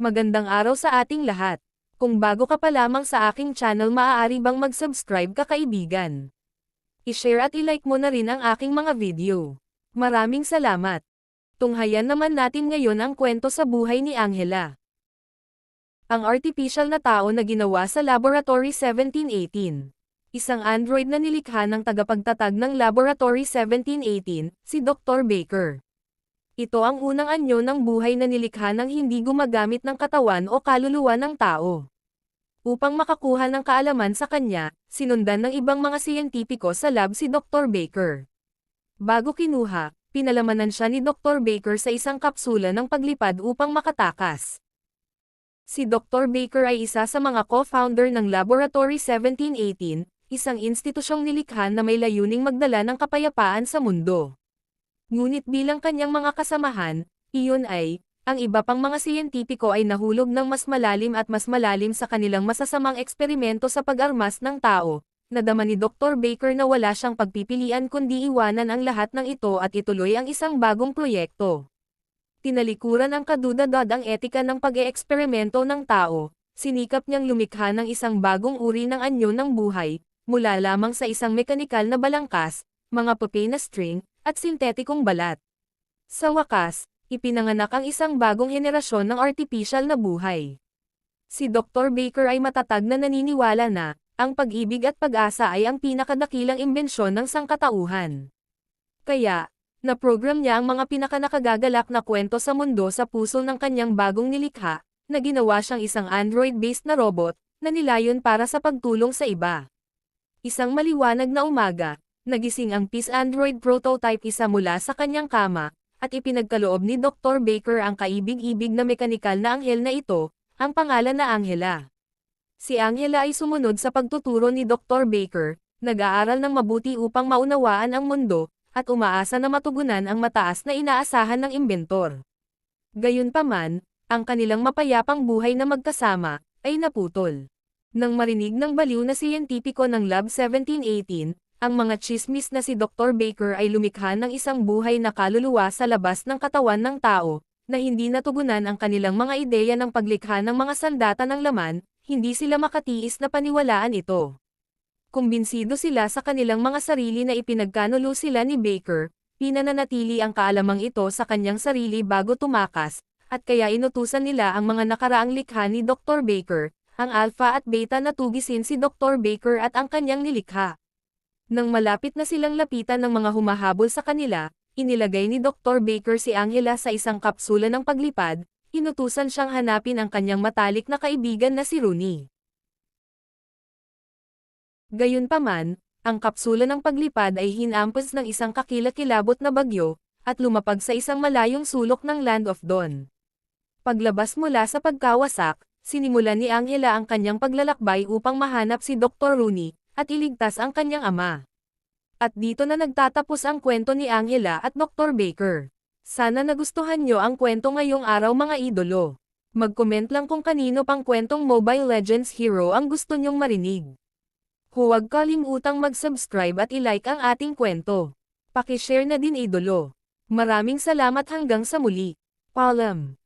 Magandang araw sa ating lahat. Kung bago ka pa lamang sa aking channel, maaari bang mag-subscribe ka, kaibigan? I-share at i-like mo na rin ang aking mga video. Maraming salamat. Tunghayan naman natin ngayon ang kwento sa buhay ni Angela. Ang artificial na tao na ginawa sa Laboratory 1718. Isang android na nilikha ng tagapagtatag ng Laboratory 1718, si Dr. Baker. Ito ang unang anyo ng buhay na nilikha ng hindi gumagamit ng katawan o kaluluwa ng tao. Upang makakuha ng kaalaman sa kanya, sinundan ng ibang mga siyentipiko sa lab si Dr. Baker. Bago kinuha, pinalamanan siya ni Dr. Baker sa isang kapsula ng paglipad upang makatakas. Si Dr. Baker ay isa sa mga co-founder ng Laboratory 1718, isang institusyong nilikha na may layuning magdala ng kapayapaan sa mundo. Ngunit bilang kanyang mga kasamahan, iyon ay, ang iba pang mga siyentipiko ay nahulog ng mas malalim sa kanilang masasamang eksperimento sa pag-armas ng tao. Nadama ni Dr. Baker na wala siyang pagpipilian kundi iwanan ang lahat ng ito at ituloy ang isang bagong proyekto. Tinalikuran ang kadudad ang etika ng pag-eeksperimento ng tao, sinikap niyang lumikha ng isang bagong uri ng anyo ng buhay, mula lamang sa isang mekanikal na balangkas, mga pupi na string, at sintetikong balat. Sa wakas, ipinanganak ang isang bagong henerasyon ng artificial na buhay. Si Dr. Baker ay matatag na naniniwala na, ang pag-ibig at pag-asa ay ang pinakadakilang imbensyon ng sangkatauhan. Kaya, naprogram niya ang mga pinakanakagagalak na kwento sa mundo sa puso ng kanyang bagong nilikha, na ginawa siyang isang android-based na robot, na nilayon para sa pagtulong sa iba. Isang maliwanag na umaga, nagising ang Peace Android prototype isa mula sa kanyang kama, at ipinagkaloob ni Dr. Baker ang kaibig-ibig na mekanikal na anghel na ito, ang pangalan na Angela. Si Angela ay sumunod sa pagtuturo ni Dr. Baker, nag-aaral ng mabuti upang maunawaan ang mundo, at umaasa na matugunan ang mataas na inaasahan ng imbentor. Gayunpaman, ang kanilang mapayapang buhay na magkasama, ay naputol. Nang marinig ng baliw na siyentipiko ng Lab 1718, ang mga tsismis na si Dr. Baker ay lumikha ng isang buhay na kaluluwa sa labas ng katawan ng tao, na hindi natugunan ang kanilang mga ideya ng paglikha ng mga sandata ng laman, hindi sila makatiis na paniwalaan ito. Kumbinsido sila sa kanilang mga sarili na ipinagkanulo sila ni Baker, pinananatili ang kaalamang ito sa kanyang sarili bago tumakas, at kaya inutusan nila ang mga nakaraang likha ni Dr. Baker, ang alpha at beta na tugisin si Dr. Baker at ang kanyang nilikha. Nang malapit na silang lapitan ng mga humahabol sa kanila, inilagay ni Dr. Baker si Angela sa isang kapsula ng paglipad, inutusan siyang hanapin ang kanyang matalik na kaibigan na si Rooney. Gayunpaman, ang kapsula ng paglipad ay hinampas ng isang kakilakilabot na bagyo, at lumapag sa isang malayong sulok ng Land of Dawn. Paglabas mula sa pagkawasak, sinimulan ni Angela ang kanyang paglalakbay upang mahanap si Dr. Rooney, at iligtas ang kanyang ama. At dito na nagtatapos ang kwento ni Angela at Dr. Baker. Sana nagustuhan nyo ang kwento ngayong araw, mga idolo. Mag-comment lang kung kanino pang kwentong Mobile Legends hero ang gusto nyong marinig. Huwag kalimutang mag-subscribe at i-like ang ating kwento. Paki-share na din, idolo. Maraming salamat, hanggang sa muli. Paalam.